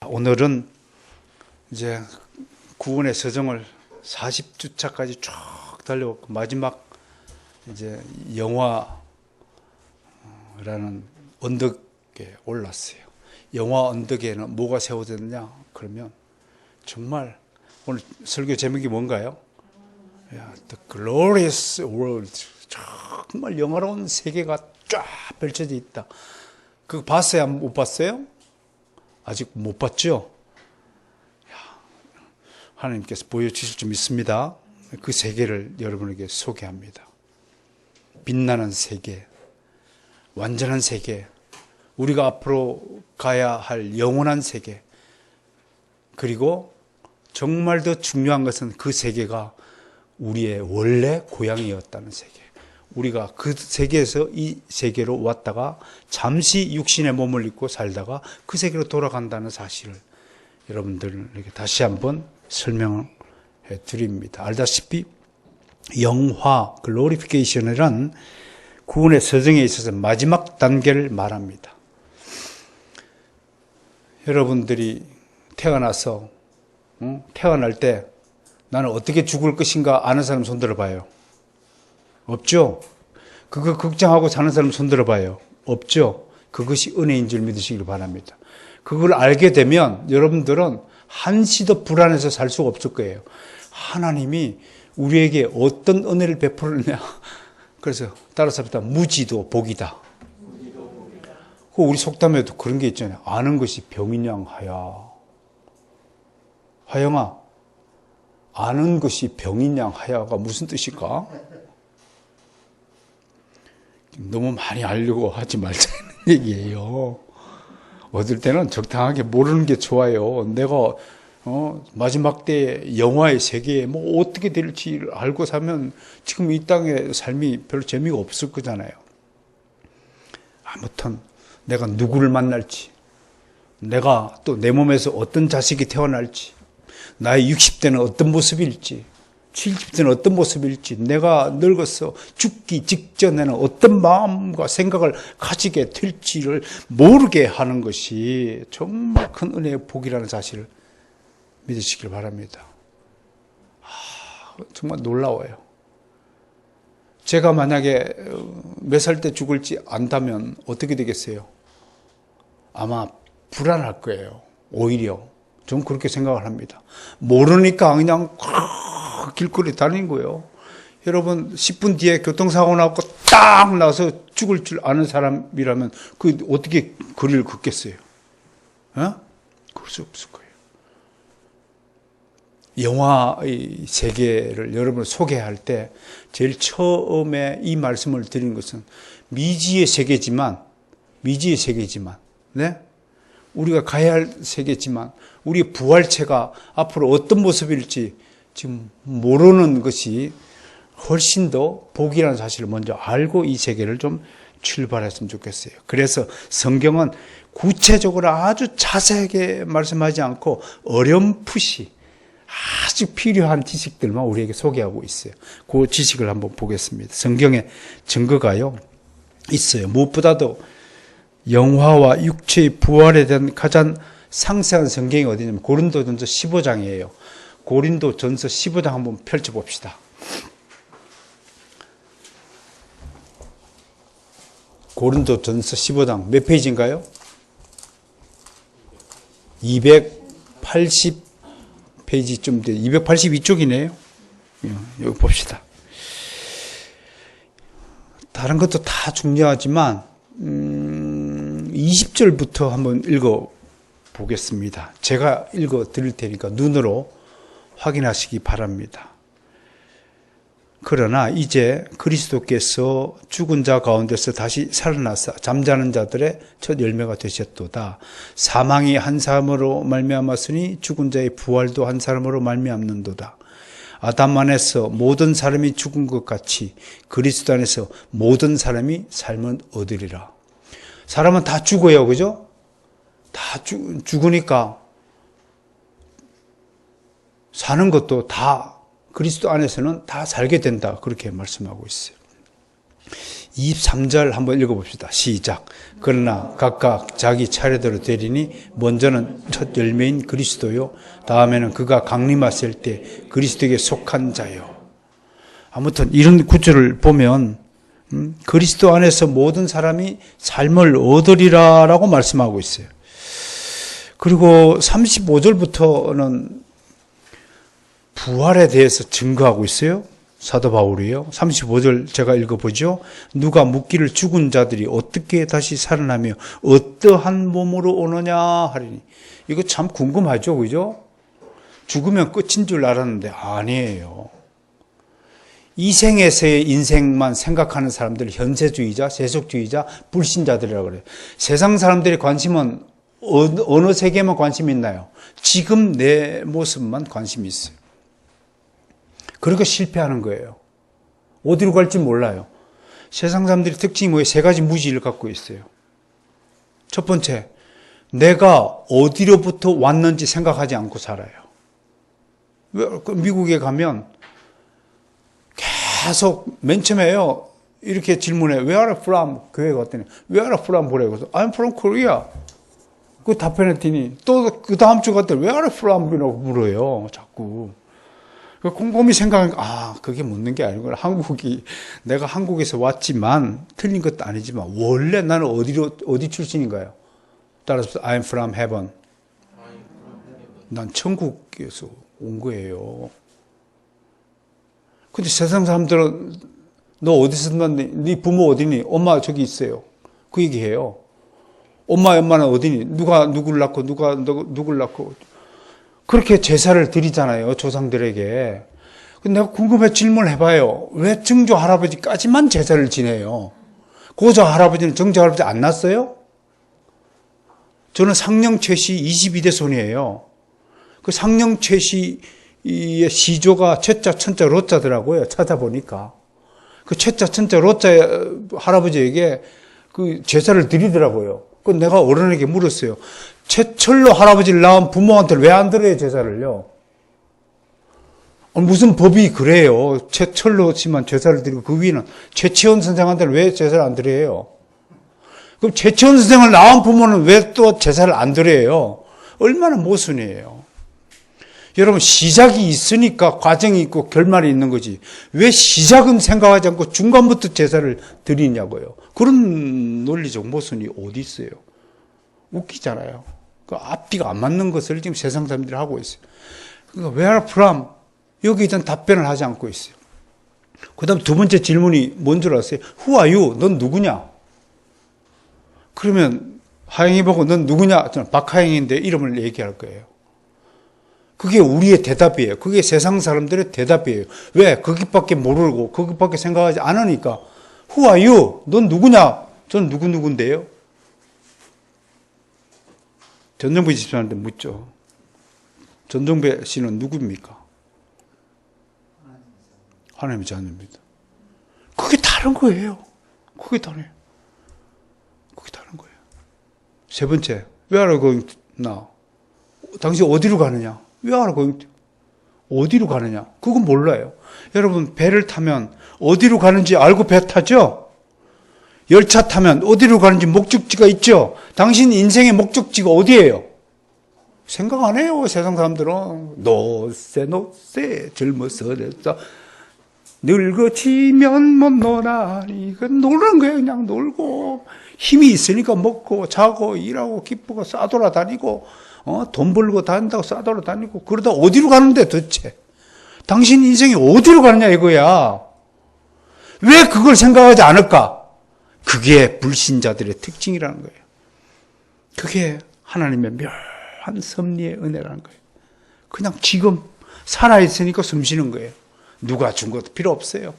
오늘은 이제 구원의 서정을 40주차까지 쭉 달려왔고 마지막 이제 영화라는 언덕에 올랐어요. 영화 언덕에는 뭐가 세워졌냐? 그러면 정말 오늘 설교 제목이 뭔가요? The Glorious World. 정말 영화로운 세계가 쫙 펼쳐져 있다. 그거 봤어요? 못 봤어요? 아직 못 봤죠? 하나님께서 보여주실 줄 믿습니다. 그 세계를 여러분에게 소개합니다. 빛나는 세계, 완전한 세계, 우리가 앞으로 가야 할 영원한 세계, 그리고 정말 더 중요한 것은 그 세계가 우리의 원래 고향이었다는 세계. 우리가 그 세계에서 이 세계로 왔다가 잠시 육신의 몸을 입고 살다가 그 세계로 돌아간다는 사실을 여러분들에게 다시 한번 설명해 드립니다. 알다시피 영화, 글로리피케이션이란 구원의 서정에 있어서 마지막 단계를 말합니다. 여러분들이 태어나서 태어날 때 나는 어떻게 죽을 것인가 아는 사람 손 들어봐요. 없죠? 그거 걱정하고 사는 사람 손 들어봐요. 없죠? 그것이 은혜인 줄 믿으시길 바랍니다. 그걸 알게 되면 여러분들은 한시도 불안해서 살 수가 없을 거예요. 하나님이 우리에게 어떤 은혜를 베풀었냐. 그래서 따라서 무지도 복이다. 우리 속담에도 그런 게 있잖아요. 아는 것이 병인양 하야. 하영아, 아는 것이 병인양 하야가 무슨 뜻일까? 너무 많이 알려고 하지 말자는 얘기예요. 어떨 때는 적당하게 모르는 게 좋아요. 내가 마지막 때 영화의 세계에 뭐 어떻게 될지 알고 사면 지금 이 땅의 삶이 별로 재미가 없을 거잖아요. 아무튼 내가 누구를 만날지, 내가 또 내 몸에서 어떤 자식이 태어날지, 나의 60대는 어떤 모습일지, 70대는 어떤 모습일지, 내가 늙어서 죽기 직전에는 어떤 마음과 생각을 가지게 될지를 모르게 하는 것이 정말 큰 은혜의 복이라는 사실을 믿으시길 바랍니다. 정말 놀라워요. 제가 만약에 몇 살 때 죽을지 안다면 어떻게 되겠어요? 아마 불안할 거예요. 오히려. 전 그렇게 생각을 합니다. 모르니까 그냥 길거리 다니는 거예요. 여러분 10분 뒤에 교통사고 나고 딱 나서 죽을 줄 아는 사람이라면 그 어떻게 거리를 걷겠어요? 그럴 수 없을 거예요. 영화의 세계를 여러분을 소개할 때 제일 처음에 이 말씀을 드리는 것은 미지의 세계지만 네? 우리가 가야 할 세계지만 우리의 부활체가 앞으로 어떤 모습일지 지금 모르는 것이 훨씬 더 복이라는 사실을 먼저 알고 이 세계를 좀 출발했으면 좋겠어요. 그래서 성경은 구체적으로 아주 자세하게 말씀하지 않고 어렴풋이 아주 필요한 지식들만 우리에게 소개하고 있어요. 그 지식을 한번 보겠습니다. 성경에 증거가요 있어요. 무엇보다도 영화와 육체의 부활에 대한 가장 상세한 성경이 어디냐면 고린도전서 15장이에요. 고린도전서 15장 한번 펼쳐봅시다. 고린도전서 15장 몇 페이지인가요? 280페이지쯤 돼. 282쪽이네요. 여기 봅시다. 다른 것도 다 중요하지만 20절부터 한번 읽어보겠습니다. 제가 읽어드릴 테니까 눈으로 확인하시기 바랍니다. 그러나 이제 그리스도께서 죽은 자 가운데서 다시 살아나사 잠자는 자들의 첫 열매가 되셨도다. 사망이 한 사람으로 말미암았으니 죽은 자의 부활도 한 사람으로 말미암는도다. 아담 안에서 모든 사람이 죽은 것 같이 그리스도 안에서 모든 사람이 삶을 얻으리라. 사람은 다 죽어요. 그죠? 다 죽으니까 사는 것도 다 그리스도 안에서는 다 살게 된다. 그렇게 말씀하고 있어요. 23절 한번 읽어봅시다. 시작. 그러나 각각 자기 차례대로 되리니 먼저는 첫 열매인 그리스도요. 다음에는 그가 강림하실 때 그리스도에게 속한 자요. 아무튼 이런 구절을 보면 그리스도 안에서 모든 사람이 삶을 얻으리라라고 말씀하고 있어요. 그리고 35절부터는 부활에 대해서 증거하고 있어요. 사도 바울이요. 35절 제가 읽어보죠. 누가 묻기를 죽은 자들이 어떻게 다시 살아나며 어떠한 몸으로 오느냐 하리니. 이거 참 궁금하죠, 그죠? 죽으면 끝인 줄 알았는데 아니에요. 이 생에서의 인생만 생각하는 사람들, 현세주의자, 세속주의자, 불신자들이라고 그래요. 세상 사람들의 관심은 어느 세계에만 관심이 있나요? 지금 내 모습만 관심이 있어요. 그러니까 실패하는 거예요. 어디로 갈지 몰라요. 세상 사람들의 특징이 뭐예요? 세 가지 무지를 갖고 있어요. 첫 번째, 내가 어디로부터 왔는지 생각하지 않고 살아요. 미국에 가면 계속 맨 처음에요. 이렇게 질문해. Where are you from? 교회 갔더니 Where are you from? 뭐래요? 그래서 I'm from Korea. 그 답변했더니 또 그 다음 주 갔더니 Where are you from? 이라고 물어요. 자꾸. 곰곰이 생각하니까 그게 묻는 게 아니구나. 내가 한국에서 왔지만 틀린 것도 아니지만 원래 나는 어디 출신인가요? 따라서 I'm from heaven. 난 천국에서 온 거예요. 근데 세상 사람들은 너 어디서 났니? 네 부모 어디니? 엄마 저기 있어요. 그 얘기해요. 엄마는 어디니? 누가 누굴 낳고 누가 누굴 낳고. 그렇게 제사를 드리잖아요, 조상들에게. 근데 내가 궁금해 질문을 해봐요. 왜 증조 할아버지까지만 제사를 지내요? 고조 할아버지는 정조 할아버지 안 낳았어요? 저는 상령 최씨 22대 손이에요. 그 상령 최씨의 시조가 최자, 천자, 로자더라고요. 찾아보니까. 그 최자, 천자, 로자 할아버지에게 그 제사를 드리더라고요. 그 내가 어른에게 물었어요. 최철로 할아버지를 낳은 부모한테 왜 안 드려요, 제사를요? 무슨 법이 그래요? 최철로 씨만 제사를 드리고 그 위는 최치원 선생한테는 왜 제사를 안 드려요? 그럼 최치원 선생을 낳은 부모는 왜 또 제사를 안 드려요? 얼마나 모순이에요. 여러분, 시작이 있으니까 과정이 있고 결말이 있는 거지. 왜 시작은 생각하지 않고 중간부터 제사를 드리냐고요. 그런 논리적 모순이 어디 있어요? 웃기잖아요. 그 앞뒤가 안 맞는 것을 지금 세상 사람들이 하고 있어요. 그러니까 where from? 여기에 대한 답변을 하지 않고 있어요. 그 다음 두 번째 질문이 뭔 줄 아세요? Who are you? 넌 누구냐? 그러면 하영이 보고 넌 누구냐? 저는 박하영인데 이름을 얘기할 거예요. 그게 우리의 대답이에요. 그게 세상 사람들의 대답이에요. 왜? 거기밖에 모르고 거기밖에 생각하지 않으니까 Who are you? 넌 누구냐? 전 누구인데요? 전정배 집사한테 묻죠. 전정배 씨는 누구입니까? 하나님의 자녀입니다. 그게 다른 거예요. 그게 다른 거예요. 세 번째, Where are you going now? 당신 어디로 가느냐? Where are you going to? 어디로 가느냐? 그건 몰라요. 여러분, 배를 타면 어디로 가는지 알고 배 타죠? 열차 타면 어디로 가는지 목적지가 있죠? 당신 인생의 목적지가 어디예요? 생각 안 해요, 세상 사람들은. 노세 젊어서 늙어지면 못 노나니. 놀는 거예요. 그냥 놀고 힘이 있으니까 먹고 자고 일하고 기쁘고 싸돌아다니고 돈 벌고 다닌다고 싸돌아다니고. 그러다 어디로 가는데 도대체? 당신 인생이 어디로 가느냐 이거야. 왜 그걸 생각하지 않을까? 그게 불신자들의 특징이라는 거예요. 그게 하나님의 묘한 섭리의 은혜라는 거예요. 그냥 지금 살아있으니까 숨 쉬는 거예요. 누가 준 것도 필요 없어요.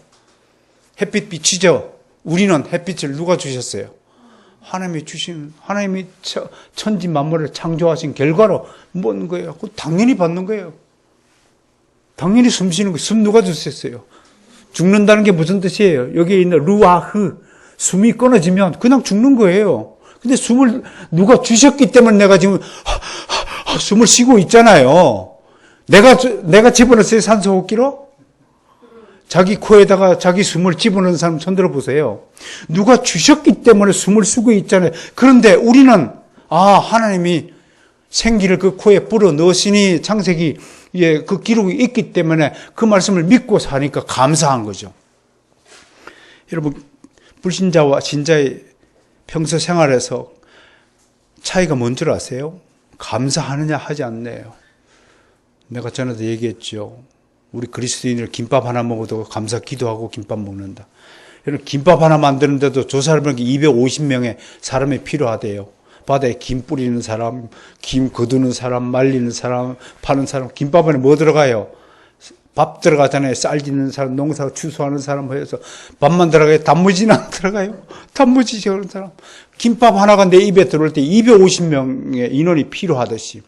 햇빛 비치죠. 우리는 햇빛을 누가 주셨어요? 하나님이 천지 만물을 창조하신 결과로 뭔 거예요? 당연히 받는 거예요. 당연히 숨 쉬는 거예요. 숨 누가 주셨어요? 죽는다는 게 무슨 뜻이에요? 여기에 있는 루아흐, 숨이 끊어지면 그냥 죽는 거예요. 근데 숨을 누가 주셨기 때문에 내가 지금 숨을 쉬고 있잖아요. 내가 집어넣었어요, 산소 호흡기로? 자기 코에다가 자기 숨을 집어넣는 사람 손들어 보세요. 누가 주셨기 때문에 숨을 쉬고 있잖아요. 그런데 우리는 하나님이 생기를 그 코에 불어 넣으시니 창세기 그 기록이 있기 때문에 그 말씀을 믿고 사니까 감사한 거죠. 여러분, 불신자와 신자의 평소 생활에서 차이가 뭔 줄 아세요? 감사하느냐 하지 않네요. 내가 전에도 얘기했죠. 우리 그리스도인들 김밥 하나 먹어도 감사 기도하고 김밥 먹는다. 여러분, 김밥 하나 만드는데도 조사해보니까 250명의 사람이 필요하대요. 바다에 김 뿌리는 사람, 김 거두는 사람, 말리는 사람, 파는 사람. 김밥 안에 뭐 들어가요? 밥 들어가잖아요. 쌀 짓는 사람, 농사 추수하는 사람 해서 밥만 들어가요. 단무지는 안 들어가요. 단무지 지어는 사람. 김밥 하나가 내 입에 들어올 때 250명의 인원이 필요하듯이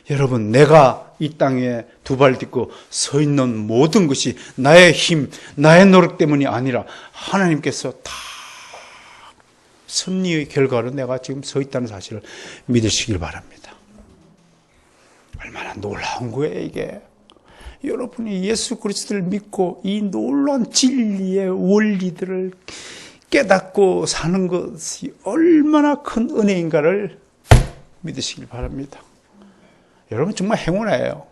여러분, 내가 이 땅에 두 발 딛고 서 있는 모든 것이 나의 힘, 나의 노력 때문이 아니라 하나님께서 다 섭리의 결과로 내가 지금 서 있다는 사실을 믿으시길 바랍니다. 얼마나 놀라운 거예요, 이게. 여러분이 예수 그리스도를 믿고 이 놀라운 진리의 원리들을 깨닫고 사는 것이 얼마나 큰 은혜인가를 믿으시길 바랍니다. 여러분 정말 행운이에요.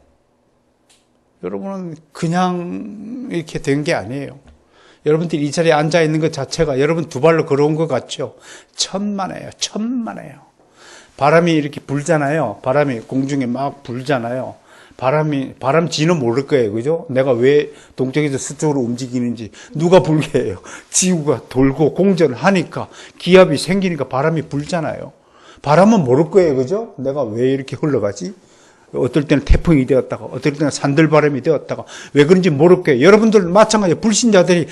여러분은 그냥 이렇게 된 게 아니에요. 여러분들이 이 자리에 앉아 있는 것 자체가 여러분 두 발로 걸어온 것 같죠? 천만에요. 천만에요. 바람이 이렇게 불잖아요. 바람이 공중에 막 불잖아요. 바람지는 모를 거예요. 그죠? 내가 왜 동쪽에서 서쪽으로 움직이는지 누가 불게 해요. 지구가 돌고 공전을 하니까 기압이 생기니까 바람이 불잖아요. 바람은 모를 거예요. 그죠? 내가 왜 이렇게 흘러가지? 어떨 때는 태풍이 되었다가 어떨 때는 산들바람이 되었다가 왜 그런지 모를 거예요. 여러분들 마찬가지예요. 불신자들이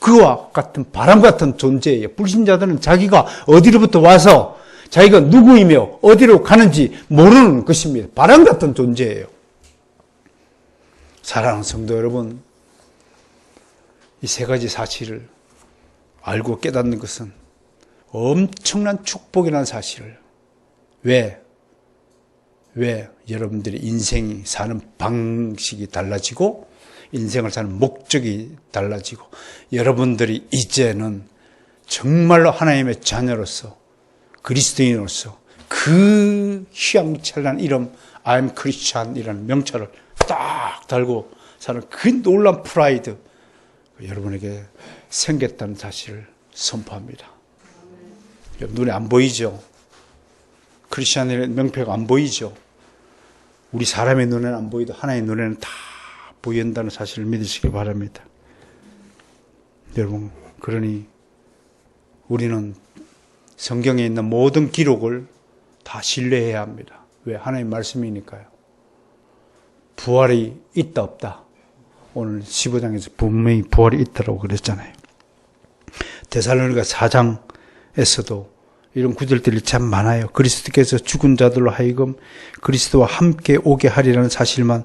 그와 같은 바람 같은 존재예요. 불신자들은 자기가 어디로부터 와서 자기가 누구이며 어디로 가는지 모르는 것입니다. 바람 같은 존재예요. 사랑하는 성도 여러분, 이 세 가지 사실을 알고 깨닫는 것은 엄청난 축복이라는 사실을 왜 여러분들의 인생이 사는 방식이 달라지고 인생을 사는 목적이 달라지고 여러분들이 이제는 정말로 하나님의 자녀로서 그리스도인으로서 그 휘황찬란한 이름 I'm Christian이라는 명찰을 딱 달고 사는 그 놀라운 프라이드 여러분에게 생겼다는 사실을 선포합니다. 눈에 안 보이죠? 크리스찬의 명패가 안 보이죠? 우리 사람의 눈에는 안 보이도 하나님의 눈에는 다 보인다는 사실을 믿으시기 바랍니다. 여러분, 그러니 우리는 성경에 있는 모든 기록을 다 신뢰해야 합니다. 왜? 하나님의 말씀이니까요. 부활이 있다 없다. 오늘 15장에서 분명히 부활이 있다고 그랬잖아요. 데살로니가 4장에서도 이런 구절들이 참 많아요. 그리스도께서 죽은 자들로 하여금 그리스도와 함께 오게 하리라는 사실만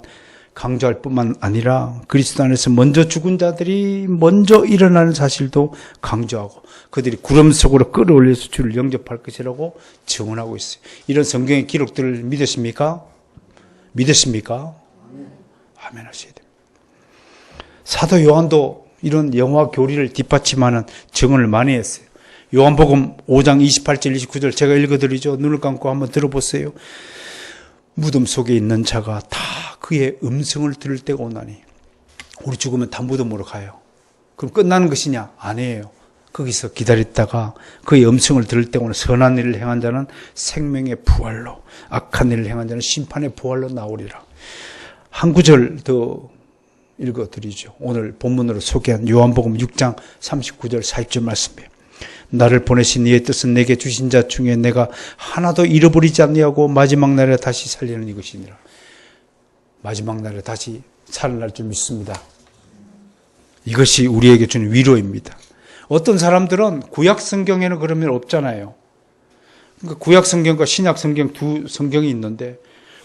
강조할 뿐만 아니라 그리스도 안에서 먼저 죽은 자들이 먼저 일어나는 사실도 강조하고 그들이 구름 속으로 끌어올려서 주를 영접할 것이라고 증언하고 있어요. 이런 성경의 기록들을 믿으십니까? 믿으십니까? 아멘 하셔야 됩니다. 사도 요한도 이런 영화 교리를 뒷받침하는 증언을 많이 했어요. 요한복음 5장 28절 29절 제가 읽어드리죠. 눈을 감고 한번 들어보세요. 무덤 속에 있는 자가 다 그의 음성을 들을 때가 오나니 우리 죽으면 다 무덤으로 가요. 그럼 끝나는 것이냐? 아니에요. 거기서 기다렸다가 그의 음성을 들을 때 오는 선한 일을 행한 자는 생명의 부활로 악한 일을 행한 자는 심판의 부활로 나오리라. 한 구절 더 읽어드리죠. 오늘 본문으로 소개한 요한복음 6장 39절 40절 말씀이에요. 나를 보내신 이의 뜻은 내게 주신 자 중에 내가 하나도 잃어버리지 않냐고 마지막 날에 다시 살리는 이것이니라. 마지막 날에 다시 살아날 줄 믿습니다. 이것이 우리에게 주는 위로입니다. 어떤 사람들은 구약 성경에는 그러면 없잖아요. 그러니까 구약 성경과 신약 성경 두 성경이 있는데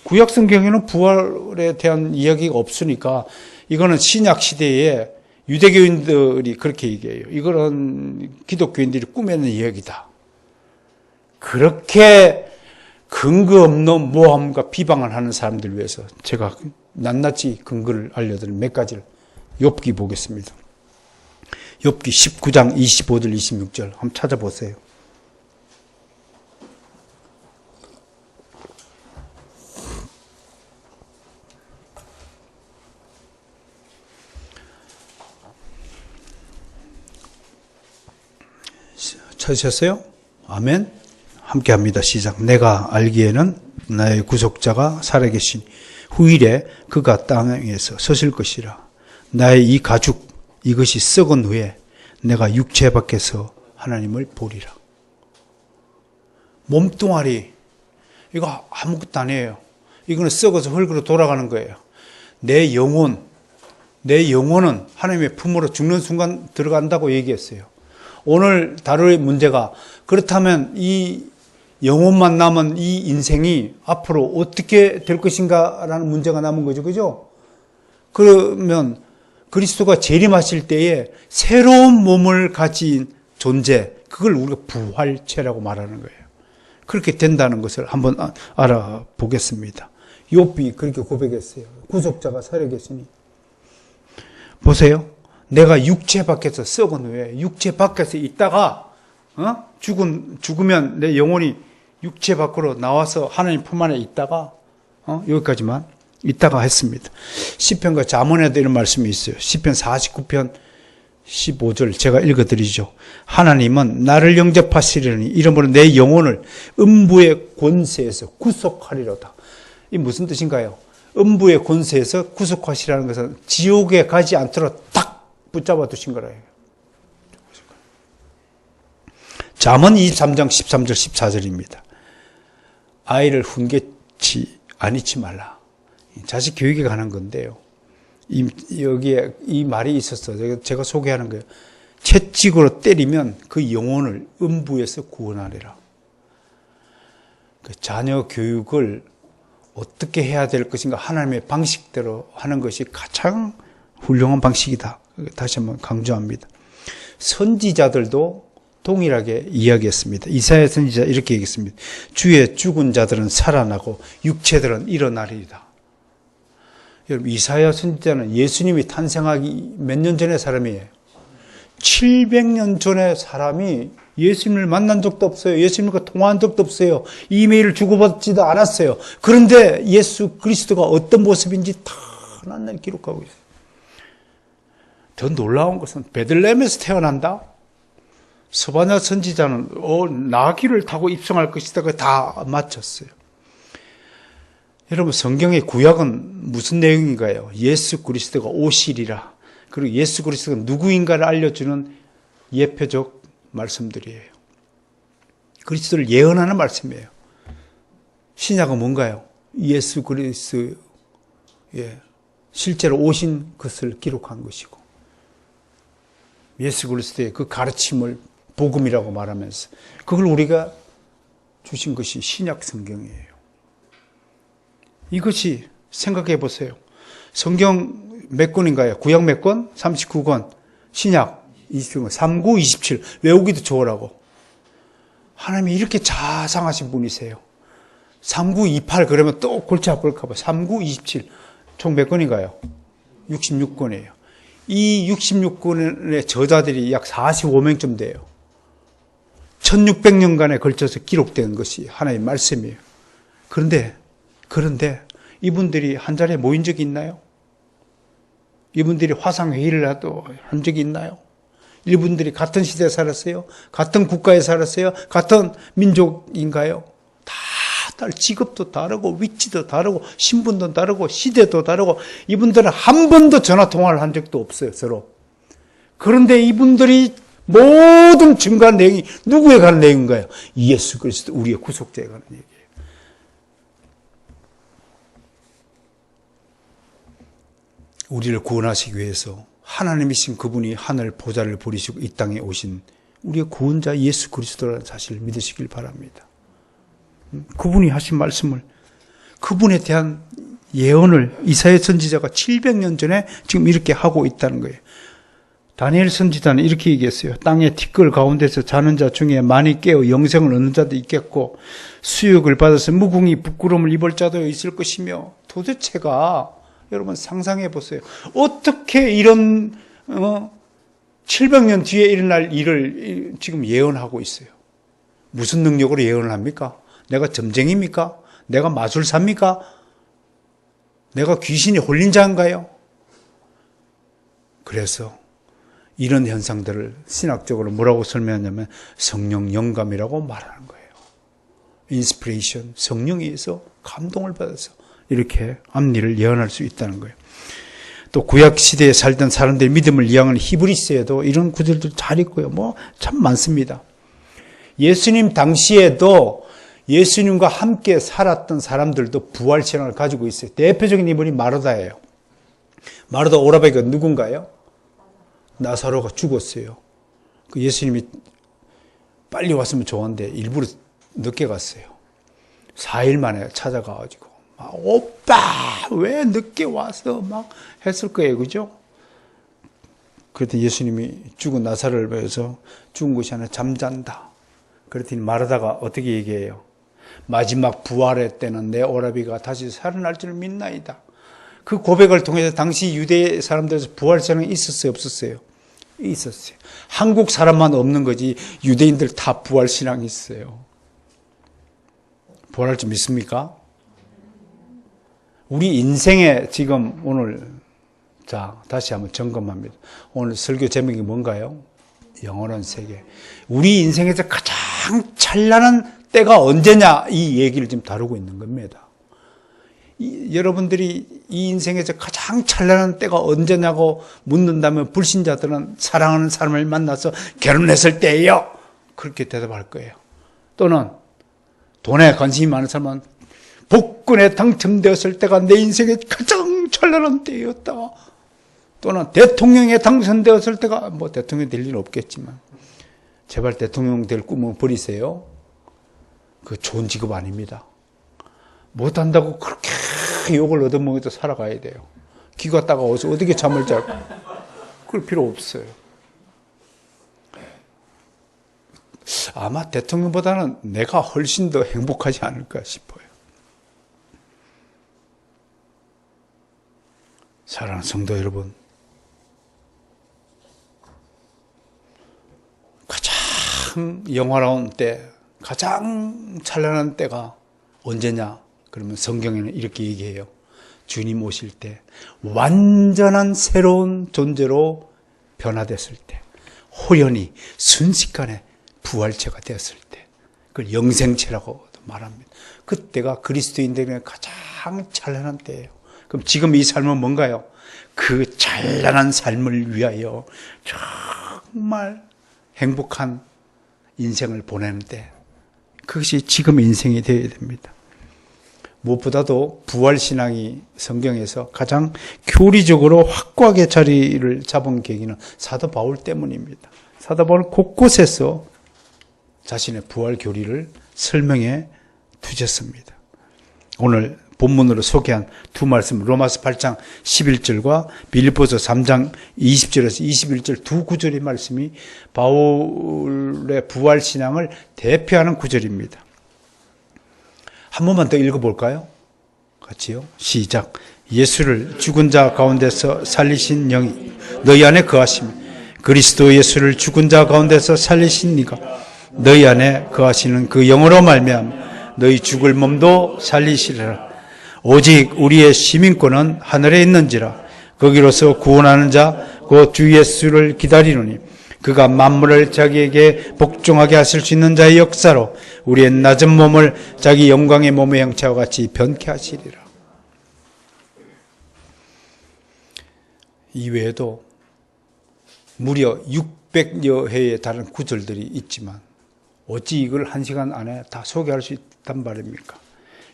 구약 성경에는 부활에 대한 이야기가 없으니까 이거는 신약 시대에 유대교인들이 그렇게 얘기해요. 이거는 기독교인들이 꾸며낸 이야기다. 그렇게 근거 없는 모함과 비방을 하는 사람들 위해서 제가 낱낱이 근거를 알려드린 몇 가지를 욥기 보겠습니다. 욥기 19장 25절 26절 한번 찾아보세요. 찾으셨어요? 아멘. 함께 합니다. 시작. 내가 알기에는 나의 구속자가 살아계시니 후일에 그가 땅에서 서실 것이라. 나의 이 가죽 이것이 썩은 후에 내가 육체 밖에서 하나님을 보리라. 몸뚱아리 이거 아무것도 아니에요. 이거는 썩어서 흙으로 돌아가는 거예요. 내 영혼은 하나님의 품으로 죽는 순간 들어간다고 얘기했어요. 오늘 다룰 문제가 그렇다면 이 영혼만 남은 이 인생이 앞으로 어떻게 될 것인가라는 문제가 남은 거죠. 그죠? 그러면 그리스도가 재림하실 때에 새로운 몸을 가진 존재, 그걸 우리가 부활체라고 말하는 거예요. 그렇게 된다는 것을 한번 알아보겠습니다. 욥이 그렇게 고백했어요. 구속자가 살아계시니. 보세요. 내가 육체 밖에서 썩은 후에 육체 밖에서 있다가 죽으면 내 영혼이 육체 밖으로 나와서 하나님 품 안에 있다가 여기까지만 있다가 했습니다. 시편과 잠언에도 이런 말씀이 있어요. 시편 49편 15절 제가 읽어드리죠. 하나님은 나를 영접하시려니 이러므로 내 영혼을 음부의 권세에서 구속하리로다. 이 무슨 뜻인가요? 음부의 권세에서 구속하시라는 것은 지옥에 가지 않도록 딱 붙잡아 두신 거라요. 잠언 23장 13절 14절입니다. 아이를 훈계치 아니치 말라. 자식 교육에 관한 건데요. 여기에 이 말이 있었어요. 제가 소개하는 거예요. 채찍으로 때리면 그 영혼을 음부에서 구원하리라. 그 자녀 교육을 어떻게 해야 될 것인가 하나님의 방식대로 하는 것이 가장 훌륭한 방식이다. 다시 한번 강조합니다. 선지자들도 동일하게 이야기했습니다. 이사야 선지자 이렇게 얘기했습니다. 주의 죽은 자들은 살아나고 육체들은 일어나리이다. 여러분, 이사야 선지자는 예수님이 탄생하기 몇 년 전의 사람이에요. 700년 전의 사람이 예수님을 만난 적도 없어요. 예수님과 통화한 적도 없어요. 이메일을 주고받지도 않았어요. 그런데 예수 그리스도가 어떤 모습인지 다 하나님 기록하고 있어요. 더 놀라운 것은 베들레헴에서 태어난다? 스바냐 선지자는 나귀를 타고 입성할 것이다. 다 맞췄어요. 여러분, 성경의 구약은 무슨 내용인가요? 예수 그리스도가 오시리라. 그리고 예수 그리스도가 누구인가를 알려주는 예표적 말씀들이에요. 그리스도를 예언하는 말씀이에요. 신약은 뭔가요? 예수 그리스도 실제로 오신 것을 기록한 것이고 예수 그리스도의 그 가르침을 복음이라고 말하면서 그걸 우리가 주신 것이 신약 성경이에요. 이것이 생각해 보세요. 성경 몇 권인가요? 구약 몇 권? 39권. 신약 27권. 39, 27. 외우기도 좋으라고. 하나님이 이렇게 자상하신 분이세요. 39, 28 그러면 또 골치 아플까 봐. 39, 27. 총 몇 권인가요? 66권이에요. 이 66권의 저자들이 약 45명쯤 돼요. 1600년간에 걸쳐서 기록된 것이 하나의 말씀이에요. 그런데 이분들이 한 자리에 모인 적이 있나요? 이분들이 화상회의를 한 적이 있나요? 이분들이 같은 시대에 살았어요? 같은 국가에 살았어요? 같은 민족인가요? 다 직업도 다르고 위치도 다르고 신분도 다르고 시대도 다르고 이분들은 한 번도 전화통화를 한 적도 없어요. 서로. 그런데 이분들이 모든 증거한 내용이 누구에 관한 내용인가요? 예수 그리스도 우리의 구속자에 관한 얘기예요. 우리를 구원하시기 위해서 하나님이신 그분이 하늘 보좌를 버리시고 이 땅에 오신 우리의 구원자 예수 그리스도라는 사실을 믿으시길 바랍니다. 그분이 하신 말씀을, 그분에 대한 예언을 이사야 선지자가 700년 전에 지금 이렇게 하고 있다는 거예요. 다니엘 선지자는 이렇게 얘기했어요. 땅의 티끌 가운데서 자는 자 중에 많이 깨어 영생을 얻는 자도 있겠고 수욕을 받아서 무궁히 부끄러움을 입을 자도 있을 것이며, 도대체가 여러분 상상해 보세요. 어떻게 이런 700년 뒤에 일어날 일을 지금 예언하고 있어요. 무슨 능력으로 예언을 합니까? 내가 점쟁입니까? 내가 마술사입니까? 내가 귀신이 홀린 자인가요? 그래서 이런 현상들을 신학적으로 뭐라고 설명하냐면 성령 영감이라고 말하는 거예요. 인스피레이션, 성령에 의해서 감동을 받아서 이렇게 앞일을 예언할 수 있다는 거예요. 또 구약 시대에 살던 사람들의 믿음을 이양하는 히브리서에도 이런 구절들 잘 있고요. 뭐 참 많습니다. 예수님 당시에도 예수님과 함께 살았던 사람들도 부활 신앙을 가지고 있어요. 대표적인 인물이 마르다예요. 마르다 오라베가 누군가요? 나사로가 죽었어요. 그 예수님이 빨리 왔으면 좋았는데 일부러 늦게 갔어요. 4일 만에 찾아가가지고 막 오빠 왜 늦게 와서 막 했을 거예요. 그죠? 그랬더니 예수님이 죽은 나사로를 보여서 죽은 곳이 아니라 잠잔다. 그랬더니 마르다가 어떻게 얘기해요? 마지막 부활의 때는 내 오라비가 다시 살아날 줄 믿나이다. 그 고백을 통해서 당시 유대 사람들에서 부활신앙이 있었어요? 없었어요? 있었어요. 한국 사람만 없는 거지 유대인들 다 부활신앙이 있어요. 부활할 줄 믿습니까? 우리 인생에 지금 오늘 자 다시 한번 점검합니다. 오늘 설교 제목이 뭔가요? 영원한 세계. 우리 인생에서 가장 찬란한 때가 언제냐 이 얘기를 지금 다루고 있는 겁니다. 여러분들이 이 인생에서 가장 찬란한 때가 언제냐고 묻는다면 불신자들은 사랑하는 사람을 만나서 결혼했을 때예요. 그렇게 대답할 거예요. 또는 돈에 관심이 많은 사람은 복권에 당첨되었을 때가 내 인생의 가장 찬란한 때였다. 또는 대통령에 당선되었을 때가 뭐 대통령 될 일은 없겠지만 제발 대통령 될 꿈은 버리세요. 그 좋은 직업 아닙니다. 못한다고 그렇게 욕을 얻어먹어서 살아가야 돼요. 기가 따가워서 어떻게 잠을 잘 그럴 필요 없어요. 아마 대통령보다는 내가 훨씬 더 행복하지 않을까 싶어요. 사랑하는 성도 여러분, 가장 영화로운 때, 가장 찬란한 때가 언제냐? 그러면 성경에는 이렇게 얘기해요. 주님 오실 때 완전한 새로운 존재로 변화됐을 때, 호연히 순식간에 부활체가 되었을 때, 그걸 영생체라고 말합니다. 그때가 그리스도인들의 가장 찬란한 때예요. 그럼 지금 이 삶은 뭔가요? 그 찬란한 삶을 위하여 정말 행복한 인생을 보내는 때, 그것이 지금 인생이 되어야 됩니다. 무엇보다도 부활신앙이 성경에서 가장 교리적으로 확고하게 자리를 잡은 계기는 사도 바울 때문입니다. 사도 바울은 곳곳에서 자신의 부활 교리를 설명해 두셨습니다. 오늘 본문으로 소개한 두 말씀, 로마서 8장 11절과 빌립보서 3장 20절에서 21절 두 구절의 말씀이 바울의 부활신앙을 대표하는 구절입니다. 한 번만 더 읽어볼까요? 같이요. 시작. 예수를 죽은 자 가운데서 살리신 영이 너희 안에 거하시며 그리스도 예수를 죽은 자 가운데서 살리신 이가 너희 안에 거하시는 그 영으로 말미암아 너희 죽을 몸도 살리시리라. 오직 우리의 시민권은 하늘에 있는지라. 거기로서 구원하는 자 곧 주 예수를 기다리노니 그가 만물을 자기에게 복종하게 하실 수 있는 자의 역사로 우리의 낮은 몸을 자기 영광의 몸의 형체와 같이 변케 하시리라. 이외에도 무려 600여 회에 달하는 구절들이 있지만 어찌 이걸 1시간 안에 다 소개할 수 있단 말입니까?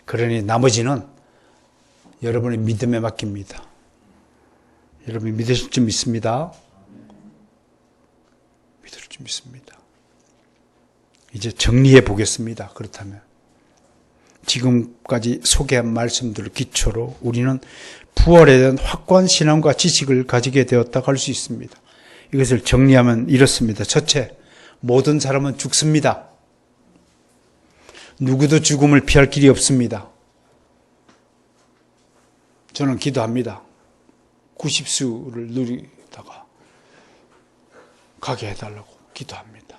그러니 나머지는 여러분의 믿음에 맡깁니다. 여러분이 믿으실 줄 믿습니다. 믿을 줄 믿습니다. 이제 정리해 보겠습니다. 그렇다면 지금까지 소개한 말씀들을 기초로 우리는 부활에 대한 확고한 신앙과 지식을 가지게 되었다고 할 수 있습니다. 이것을 정리하면 이렇습니다. 첫째, 모든 사람은 죽습니다. 누구도 죽음을 피할 길이 없습니다. 저는 기도합니다. 90수를 누리다가 가게 해달라고 기도합니다.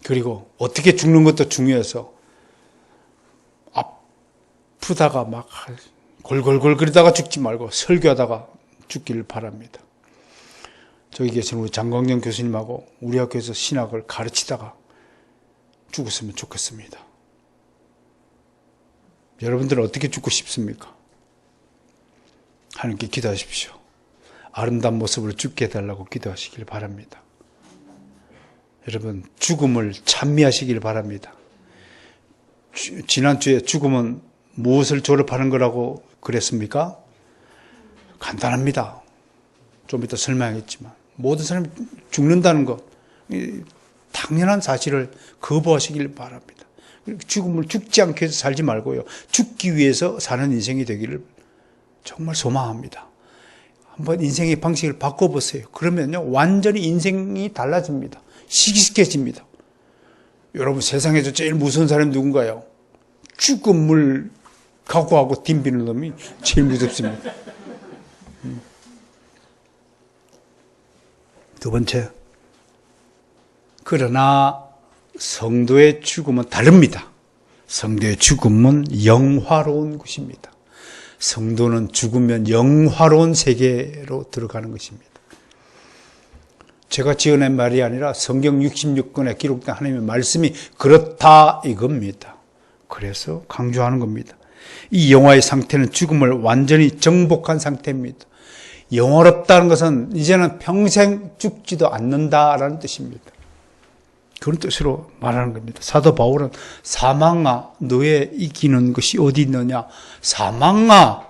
그리고 어떻게 죽는 것도 중요해서 아프다가 막 골골골거리다가 죽지 말고 설교하다가 죽기를 바랍니다. 저기 계신 우리 장광영 교수님하고 우리 학교에서 신학을 가르치다가 죽었으면 좋겠습니다. 여러분들은 어떻게 죽고 싶습니까? 하나님께 기도하십시오. 아름다운 모습으로 죽게 해달라고 기도하시길 바랍니다. 여러분, 죽음을 찬미하시길 바랍니다. 지난주에 죽음은 무엇을 졸업하는 거라고 그랬습니까? 간단합니다. 좀 이따 설명하겠지만 모든 사람이 죽는다는 것, 당연한 사실을 거부하시길 바랍니다. 죽음을 죽지 않기 위해서 살지 말고요, 죽기 위해서 사는 인생이 되기를 정말 소망합니다. 한번 인생의 방식을 바꿔보세요. 그러면요, 완전히 인생이 달라집니다. 시기식해집니다. 여러분, 세상에서 제일 무서운 사람이 누군가요? 죽음을 각오하고 덤비는 놈이 제일 무섭습니다. 두 번째, 그러나 성도의 죽음은 다릅니다. 성도의 죽음은 영화로운 것입니다. 성도는 죽으면 영화로운 세계로 들어가는 것입니다. 제가 지어낸 말이 아니라 성경 66권에 기록된 하나님의 말씀이 그렇다 이겁니다. 그래서 강조하는 겁니다. 이 영화의 상태는 죽음을 완전히 정복한 상태입니다. 영화롭다는 것은 이제는 평생 죽지도 않는다라는 뜻입니다. 그런 뜻으로 말하는 겁니다. 사도 바울은 사망아 너의 이기는 것이 어디 있느냐, 사망아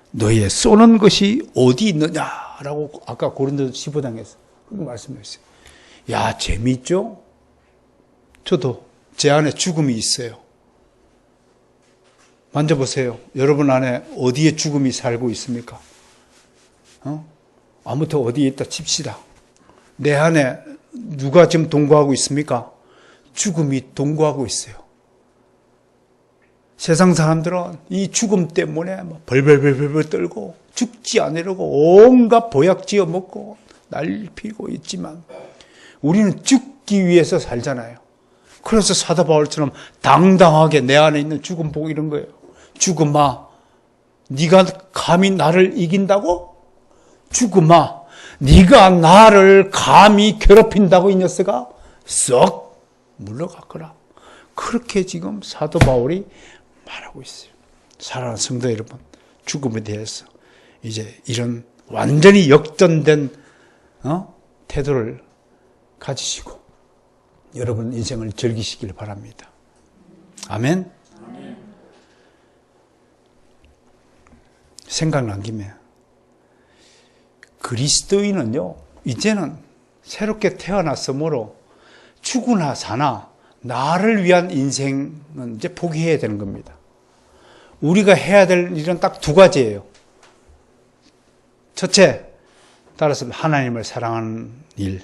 너의 쏘는 것이 어디 있느냐라고 아까 고린도서 15장에서 그렇게 말씀했어요. 야, 재미있죠? 저도 제 안에 죽음이 있어요. 만져보세요. 여러분 안에 어디에 죽음이 살고 있습니까? 아무튼 어디에 있다 칩시다. 내 안에 누가 지금 동거하고 있습니까? 죽음이 동거하고 있어요. 세상 사람들은 이 죽음 때문에 벌벌벌벌 떨고 죽지 않으려고 온갖 보약 지어 먹고 난리 피고 있지만 우리는 죽기 위해서 살잖아요. 그래서 사도 바울처럼 당당하게 내 안에 있는 죽음 보고 이런 거예요. 죽음아, 네가 감히 나를 이긴다고? 죽음아, 네가 나를 감히 괴롭힌다고 이 녀석아? 썩 물러가거라. 그렇게 지금 사도 바울이 말하고 있어요. 사랑하는 성도 여러분, 죽음에 대해서 이제 이런 완전히 역전된 태도를 가지시고 여러분 인생을 즐기시길 바랍니다. 아멘. 생각난 김에 그리스도인은요, 이제는 새롭게 태어났으므로 죽으나 사나 나를 위한 인생은 이제 포기해야 되는 겁니다. 우리가 해야 될 일은 딱 두 가지예요. 첫째, 따라서 하나님을 사랑하는 일.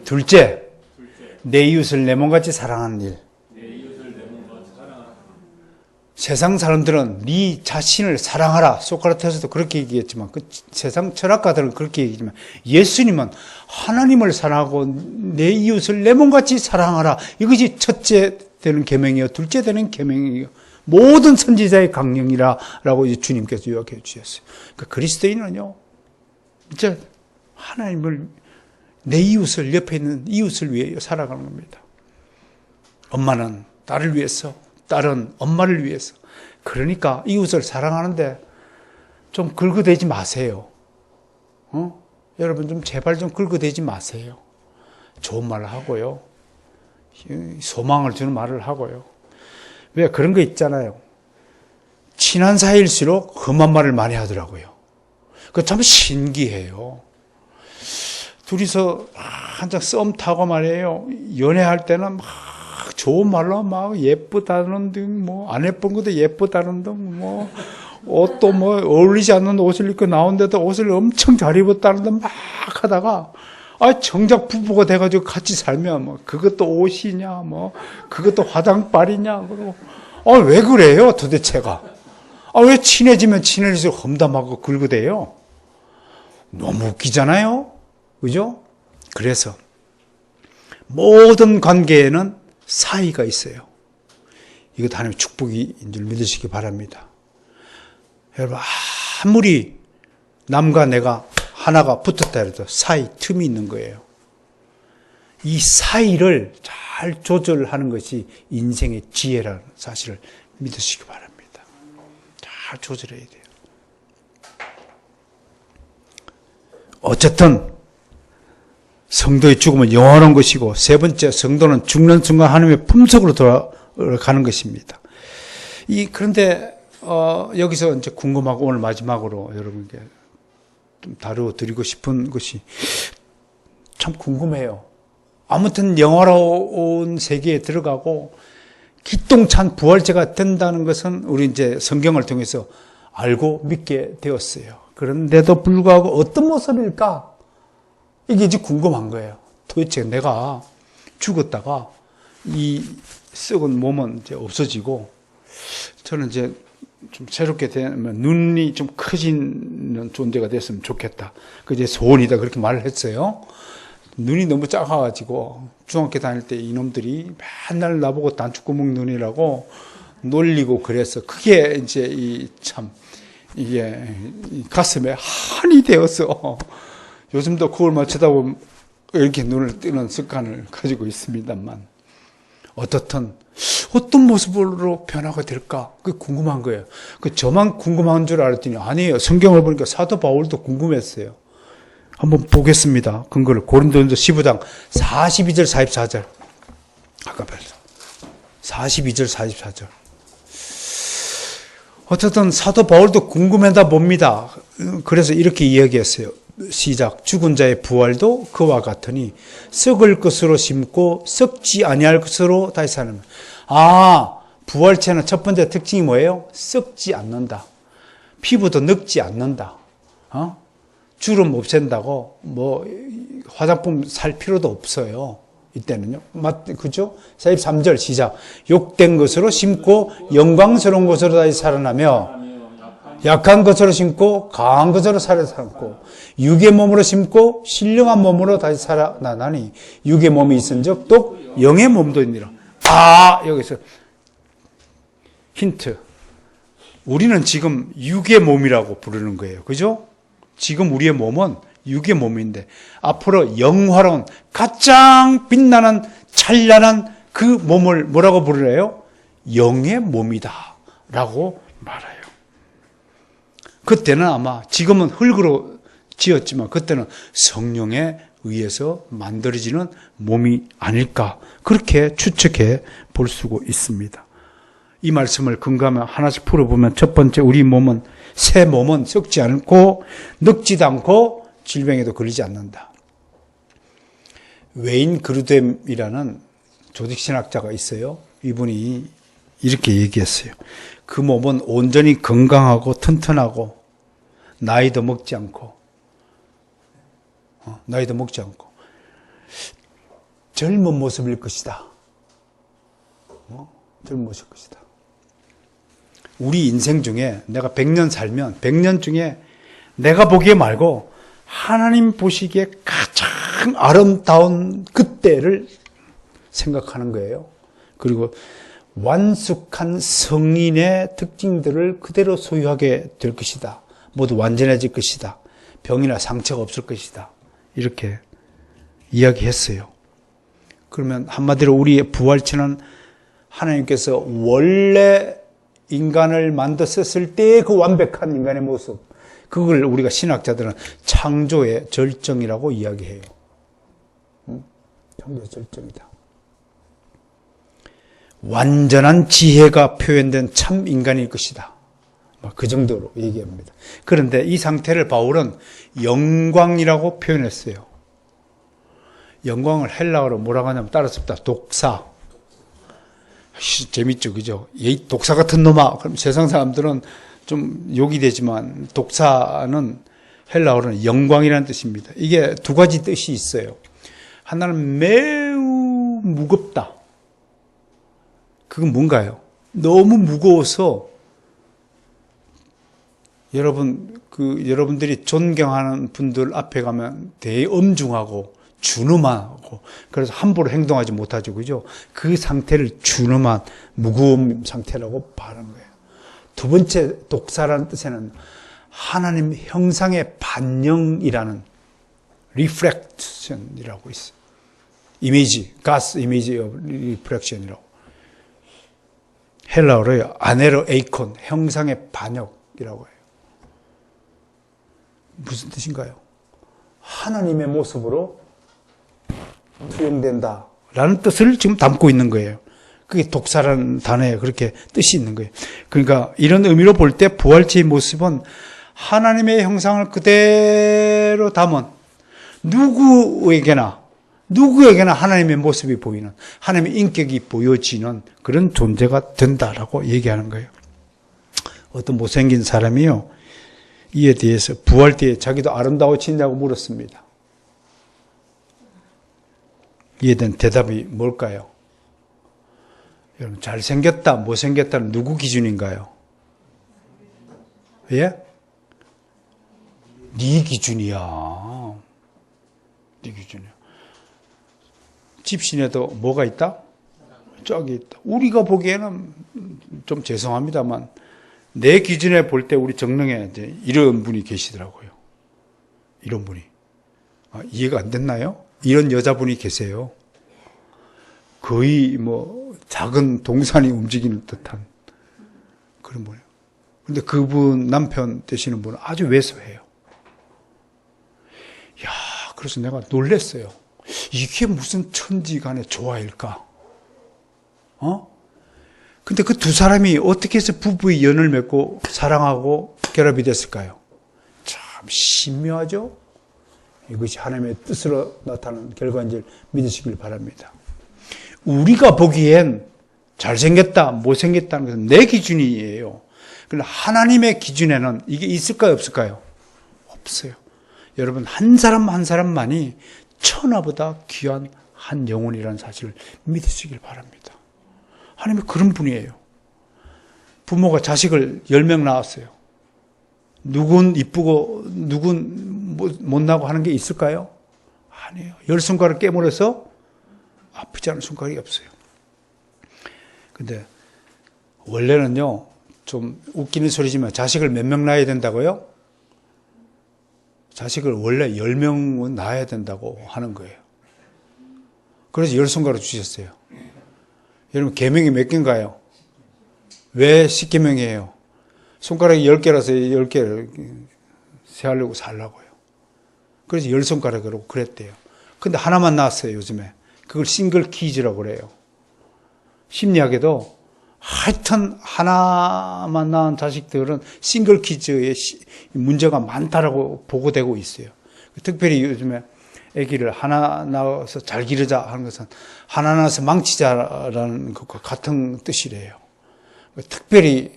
둘째, 내 이웃을 내 몸같이 사랑하는 일. 세상 사람들은 네 자신을 사랑하라. 소크라테스도 그렇게 얘기했지만, 그 세상 철학가들은 그렇게 얘기했지만, 예수님은 하나님을 사랑하고 내 이웃을 내 몸같이 사랑하라. 이것이 첫째 되는 계명이요, 둘째 되는 계명이요, 모든 선지자의 강령이라라고 이제 주님께서 요약해 주셨어요. 그러니까 그리스도인은요, 이제 하나님을, 내 이웃을, 옆에 있는 이웃을 위해 살아가는 겁니다. 엄마는 딸을 위해서, 딸은 엄마를 위해서. 그러니까 이웃을 사랑하는데 좀 긁어대지 마세요. 여러분 좀 제발 좀 긁어대지 마세요. 좋은 말을 하고요, 소망을 주는 말을 하고요. 왜 그런 거 있잖아요. 친한 사이일수록 험한 말을 많이 하더라고요. 그거 참 신기해요. 둘이서 한창 썸 타고 말이에요. 연애할 때는 막 좋은 말로 막 예쁘다는 등, 뭐 안 예쁜 것도 예쁘다는 등, 뭐 옷도 뭐 어울리지 않는 옷을 입고 나온데도 옷을 엄청 잘 입었다는 등 막 하다가, 정작 부부가 돼가지고 같이 살면 뭐 그것도 옷이냐, 뭐 그것도 화장빨이냐, 그러고 왜 그래요 도대체가? 왜 친해지면 친해질수록 험담하고 긁어대요? 너무 웃기잖아요, 그죠? 그래서 모든 관계에는 사이가 있어요. 이것도 하나님의 축복인 줄 믿으시기 바랍니다. 여러분, 아무리 남과 내가 하나가 붙었다 해도 사이 틈이 있는 거예요. 이 사이를 잘 조절하는 것이 인생의 지혜라는 사실을 믿으시기 바랍니다. 잘 조절해야 돼요. 어쨌든 성도의 죽음은 영원한 것이고, 세 번째, 성도는 죽는 순간 하나님의 품속으로 돌아가는 것입니다. 그런데 여기서 이제 궁금하고 오늘 마지막으로 여러분께 좀 다루어드리고 싶은 것이 참 궁금해요. 아무튼 영화로운 세계에 들어가고 기똥찬 부활체가 된다는 것은 우리 이제 성경을 통해서 알고 믿게 되었어요. 그런데도 불구하고 어떤 모습일까? 이게 이제 궁금한 거예요. 도대체 내가 죽었다가 이 썩은 몸은 이제 없어지고, 저는 이제 좀 새롭게 되면 눈이 좀 커지는 존재가 됐으면 좋겠다. 그 이제 소원이다. 그렇게 말을 했어요. 눈이 너무 작아가지고 중학교 다닐 때 이놈들이 맨날 나보고 단추구멍 눈이라고 놀리고 그래서 그게 이제 이게 가슴에 한이 되어서 요즘도 거울만 쳐다보면 이렇게 눈을 뜨는 습관을 가지고 있습니다만, 어떻든 어떤 모습으로 변화가 될까? 그게 궁금한 거예요. 저만 궁금한 줄 알았더니 아니에요. 성경을 보니까 사도 바울도 궁금했어요. 한번 보겠습니다. 근거를 고린도전서 15장 42절 44절. 아까 봤어. 42절 44절. 어쨌든 사도 바울도 궁금하다 봅니다. 그래서 이렇게 이야기했어요. 시작. 죽은 자의 부활도 그와 같으니 썩을 것으로 심고 썩지 아니할 것으로 다시 사는. 부활체는 첫 번째 특징이 뭐예요? 썩지 않는다. 피부도 늙지 않는다. 주름 없앤다고 화장품 살 필요도 없어요. 이때는요. 그죠? 43절 시작. 욕된 것으로 심고 영광스러운 것으로 다시 살아나며, 약한 것으로 심고 강한 것으로 살아남고, 육의 몸으로 심고 신령한 몸으로 다시 살아나나니 육의 몸이 있은즉 또 영의 몸도 있니라. 여기서 힌트. 우리는 지금 육의 몸이라고 부르는 거예요. 그죠? 지금 우리의 몸은 육의 몸인데 앞으로 영화로운 가장 빛나는 찬란한 그 몸을 뭐라고 부르래요? 영의 몸이다 라고 말해요. 그때는 아마, 지금은 흙으로 지었지만 그때는 성령에 의해서 만들어지는 몸이 아닐까, 그렇게 추측해 볼 수가 있습니다. 이 말씀을 근거하면 하나씩 풀어보면, 첫 번째, 우리 몸은, 새 몸은 썩지 않고 늙지도 않고 질병에도 걸리지 않는다. 웨인 그루뎀이라는 조직신학자가 있어요. 이분이 이렇게 얘기했어요. 그 몸은 온전히 건강하고 튼튼하고 나이도 먹지 않고 젊은 모습일 것이다. 젊은 모습일 것이다. 우리 인생 중에 내가 100년 살면 100년 중에 내가 보기에 말고 하나님 보시기에 가장 아름다운 그때를 생각하는 거예요. 그리고 완숙한 성인의 특징들을 그대로 소유하게 될 것이다. 모두 완전해질 것이다. 병이나 상처가 없을 것이다. 이렇게 이야기했어요. 그러면 한마디로 우리의 부활체는 하나님께서 원래 인간을 만드셨을 때의 그 완벽한 인간의 모습, 그걸 우리가 신학자들은 창조의 절정이라고 이야기해요. 창조의 절정이다. 완전한 지혜가 표현된 참 인간일 것이다. 그 정도로 얘기합니다. 그런데 이 상태를 바울은 영광이라고 표현했어요. 영광을 헬라어로 뭐라고 하냐면 따라섭니다. 독사. 재밌죠, 그죠? 독사 같은 놈아. 그럼 세상 사람들은 좀 욕이 되지만, 독사는 헬라어로는 영광이라는 뜻입니다. 이게 두 가지 뜻이 있어요. 하나는 매우 무겁다. 그건 뭔가요? 너무 무거워서 여러분들이 존경하는 분들 앞에 가면 되게 엄중하고 준엄하고, 그래서 함부로 행동하지 못하죠. 그죠? 그 상태를 준엄한 무거움 상태라고 말하는 거예요. 두 번째 독사라는 뜻에는 하나님 형상의 반영이라는 reflection이라고 있어요. 이미지, God's image of reflection이라고. 헬라어로요, 아네로 에이콘, 형상의 반역이라고 해요. 무슨 뜻인가요? 하나님의 모습으로 투영된다 라는 뜻을 지금 담고 있는 거예요. 그게 독사라는 단어에 그렇게 뜻이 있는 거예요. 그러니까 이런 의미로 볼 때 부활체의 모습은 하나님의 형상을 그대로 담은 누구에게나 하나님의 모습이 보이는, 하나님의 인격이 보여지는 그런 존재가 된다라고 얘기하는 거예요. 어떤 못생긴 사람이요, 이에 대해서 부활 때에 자기도 아름다워지냐고 물었습니다. 이에 대한 대답이 뭘까요? 여러분, 잘생겼다, 못생겼다는 누구 기준인가요? 예? 네 기준이야. 네 기준이야. 집신에도 뭐가 있다? 짝이 있다. 우리가 보기에는 좀 죄송합니다만 내 기준에 볼 때 우리 정릉에 이런 분이 계시더라고요. 이런 분이. 이해가 안 됐나요? 이런 여자분이 계세요. 거의 작은 동산이 움직이는 듯한 그런 분이에요. 근데 그분 남편 되시는 분은 아주 왜소해요. 야, 그래서 내가 놀랬어요. 이게 무슨 천지간의 조화일까? 근데 그 두 사람이 어떻게 해서 부부의 연을 맺고 사랑하고 결합이 됐을까요? 참 신묘하죠? 이것이 하나님의 뜻으로 나타나는 결과인지를 믿으시길 바랍니다. 우리가 보기엔 잘생겼다, 못생겼다는 것은 내 기준이에요. 그러나 하나님의 기준에는 이게 있을까요, 없을까요? 없어요. 여러분, 한 사람 한 사람만이 천하보다 귀한 한 영혼이라는 사실을 믿으시길 바랍니다. 하나님이 그런 분이에요. 부모가 자식을 10명 낳았어요. 누군 이쁘고 누군 못나고 하는 게 있을까요? 아니에요. 10손가락 깨물어서 아프지 않은 손가락이 없어요. 근데 원래는요, 좀 웃기는 소리지만 자식을 몇 명 낳아야 된다고요? 자식을 원래 10명은 낳아야 된다고 하는 거예요. 그래서 10손가락 주셨어요. 여러분, 계명이 몇 개인가요? 왜 10계명이에요? 손가락이 10개라서 10개를 세하려고 살라고요. 그래서 10손가락으로 그랬대요. 근데 하나만 낳았어요, 요즘에. 그걸 싱글 키즈라고 그래요. 심리학에도 하여튼 하나만 낳은 자식들은 싱글 키즈의 문제가 많다라고 보고되고 있어요. 특별히 요즘에 아기를 하나 낳아서 잘 기르자 하는 것은 하나 낳아서 망치자라는 것과 같은 뜻이래요. 특별히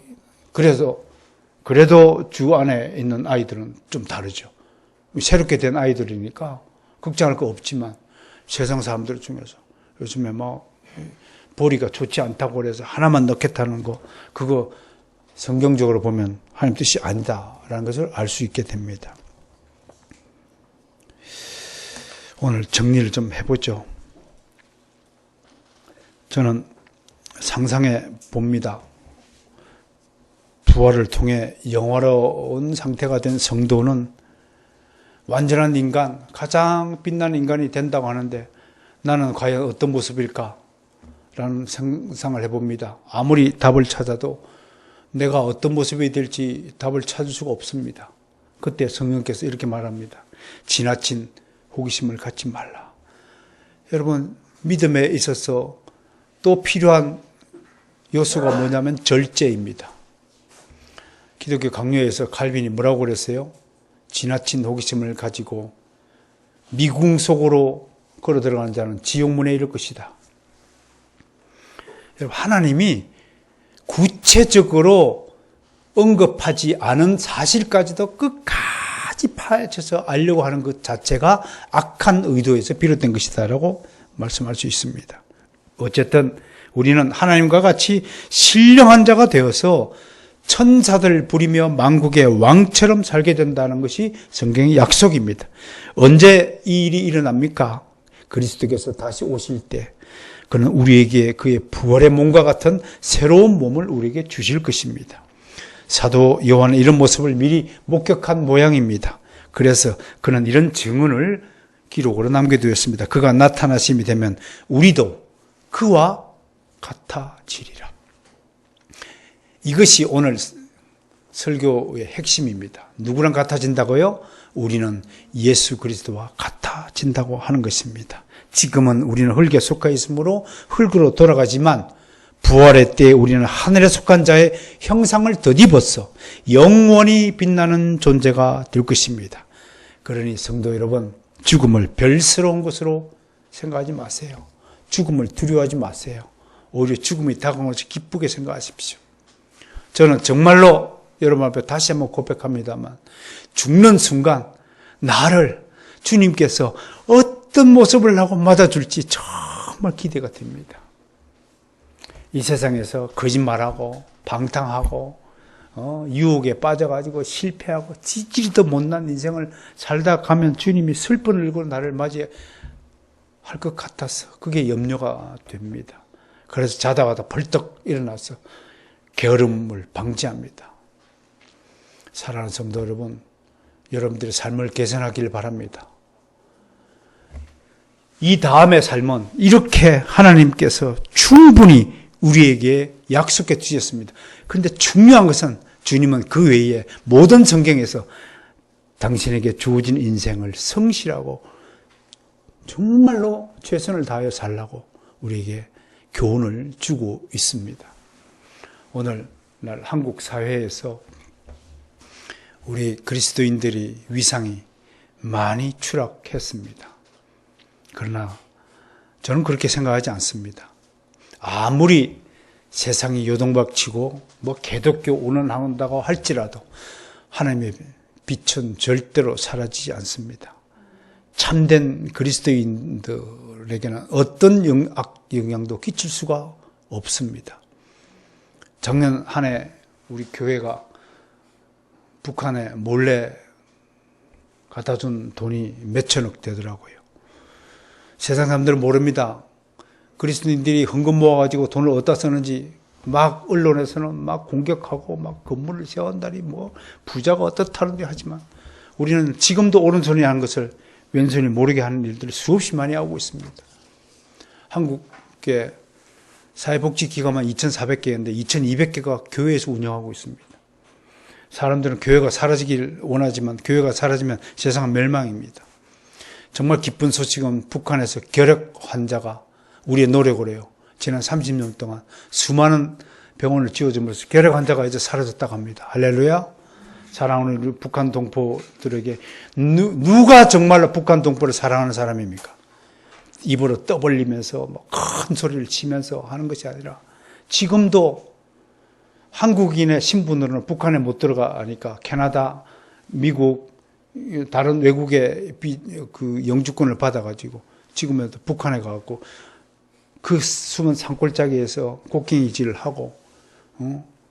그래도 주 안에 있는 아이들은 좀 다르죠. 새롭게 된 아이들이니까 걱정할 거 없지만 세상 사람들 중에서 요즘에 보리가 좋지 않다고 그래서 하나만 넣겠다는 거, 그거 성경적으로 보면 하나님 뜻이 아니다라는 것을 알 수 있게 됩니다. 오늘 정리를 좀 해보죠. 저는 상상해 봅니다. 부활을 통해 영화로운 상태가 된 성도는 완전한 인간, 가장 빛나는 인간이 된다고 하는데 나는 과연 어떤 모습일까? 라는 상상을 해봅니다. 아무리 답을 찾아도 내가 어떤 모습이 될지 답을 찾을 수가 없습니다. 그때 성령께서 이렇게 말합니다. 지나친 호기심을 갖지 말라. 여러분, 믿음에 있어서 또 필요한 요소가 뭐냐면 절제입니다. 기독교 강요에서 칼빈이 뭐라고 그랬어요? 지나친 호기심을 가지고 미궁 속으로 걸어 들어가는 자는 지옥문에 이를 것이다. 여러분, 하나님이 구체적으로 언급하지 않은 사실까지도 끝까지 파헤쳐서 알려고 하는 것 자체가 악한 의도에서 비롯된 것이다라고 말씀할 수 있습니다. 어쨌든 우리는 하나님과 같이 신령한 자가 되어서 천사들 부리며 만국의 왕처럼 살게 된다는 것이 성경의 약속입니다. 언제 이 일이 일어납니까? 그리스도께서 다시 오실 때 그는 우리에게 그의 부활의 몸과 같은 새로운 몸을 우리에게 주실 것입니다. 사도 요한은 이런 모습을 미리 목격한 모양입니다. 그래서 그는 이런 증언을 기록으로 남겨두었습니다. 그가 나타나심이 되면 우리도 그와 같아지리라. 이것이 오늘 설교의 핵심입니다. 누구랑 같아진다고요? 우리는 예수 그리스도와 같아진다고 하는 것입니다. 지금은 우리는 흙에 속하 있으므로 흙으로 돌아가지만 부활의 때에 우리는 하늘에 속한 자의 형상을 덧입어서 영원히 빛나는 존재가 될 것입니다. 그러니 성도 여러분, 죽음을 별스러운 것으로 생각하지 마세요. 죽음을 두려워하지 마세요. 오히려 죽음이 다가오는 것을 기쁘게 생각하십시오. 저는 정말로 여러분 앞에 다시 한번 고백합니다만 죽는 순간 나를 주님께서 어떤 모습을 하고 맞아줄지 정말 기대가 됩니다. 이 세상에서 거짓말하고 방탕하고 유혹에 빠져가지고 실패하고 지지리도 못난 인생을 살다 가면 주님이 슬픈 얼굴로 나를 맞이할 것 같아서 그게 염려가 됩니다. 그래서 자다가도 벌떡 일어나서 게으름을 방지합니다. 사랑하는 성도 여러분, 여러분들의 삶을 개선하기를 바랍니다. 이 다음의 삶은 이렇게 하나님께서 충분히 우리에게 약속해 주셨습니다. 그런데 중요한 것은 주님은 그 외에 모든 성경에서 당신에게 주어진 인생을 성실하고 정말로 최선을 다하여 살라고 우리에게 교훈을 주고 있습니다. 오늘날 한국 사회에서 우리 그리스도인들의 위상이 많이 추락했습니다. 그러나 저는 그렇게 생각하지 않습니다. 아무리 세상이 요동박치고 개독교 운운한다고 할지라도 하나님의 빛은 절대로 사라지지 않습니다. 참된 그리스도인들에게는 어떤 영향도 끼칠 수가 없습니다. 작년 한 해 우리 교회가 북한에 몰래 갖다 준 돈이 몇천억 되더라고요. 세상 사람들은 모릅니다. 그리스도인들이 헌금 모아가지고 돈을 어디다 쓰는지 막 언론에서는 막 공격하고 막 건물을 세운다니 부자가 어떻다는데 하지만 우리는 지금도 오른손이 하는 것을 왼손이 모르게 하는 일들을 수없이 많이 하고 있습니다. 한국의 사회복지기관만 2,400개인데 2,200개가 교회에서 운영하고 있습니다. 사람들은 교회가 사라지길 원하지만 교회가 사라지면 세상은 멸망입니다. 정말 기쁜 소식은 북한에서 결핵 환자가 우리의 노력을 해요. 지난 30년 동안 수많은 병원을 지어줌으로써 결핵 환자가 이제 사라졌다고 합니다. 할렐루야. 사랑하는 우리 북한 동포들에게 누가 정말로 북한 동포를 사랑하는 사람입니까? 입으로 떠벌리면서 큰 소리를 치면서 하는 것이 아니라 지금도 한국인의 신분으로는 북한에 못 들어가니까 캐나다, 미국, 다른 외국의 그 영주권을 받아가지고 지금에도 북한에 가고 그 숨은 산골짜기에서 곡괭이질을 하고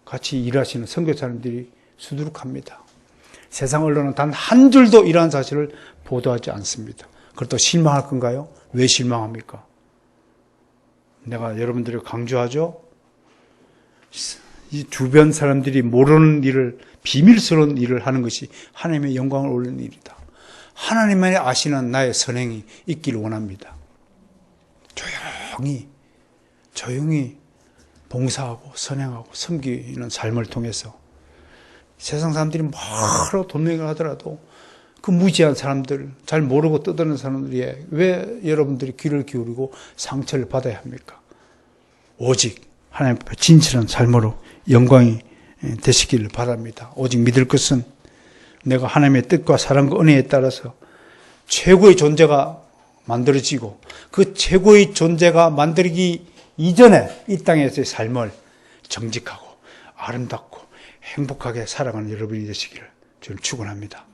같이 일하시는 선교사님들이 수두룩합니다. 세상 언론은 단 한 줄도 이러한 사실을 보도하지 않습니다. 그렇다고 실망할 건가요? 왜 실망합니까? 내가 여러분들에게 강조하죠. 이 주변 사람들이 모르는 일을, 비밀스러운 일을 하는 것이 하나님의 영광을 올리는 일이다. 하나님만이 아시는 나의 선행이 있기를 원합니다. 조용히 봉사하고 선행하고 섬기는 삶을 통해서 세상 사람들이 뭐로 돈명을 하더라도 그 무지한 사람들, 잘 모르고 떠드는 사람들이 왜 여러분들이 귀를 기울이고 상처를 받아야 합니까? 오직 하나님 앞에 진실한 삶으로 영광이 되시기를 바랍니다. 오직 믿을 것은 내가 하나님의 뜻과 사랑과 은혜에 따라서 최고의 존재가 만들어지고 그 최고의 존재가 만들기 이전에 이 땅에서의 삶을 정직하고 아름답고 행복하게 살아가는 여러분이 되시기를 저는 축원합니다.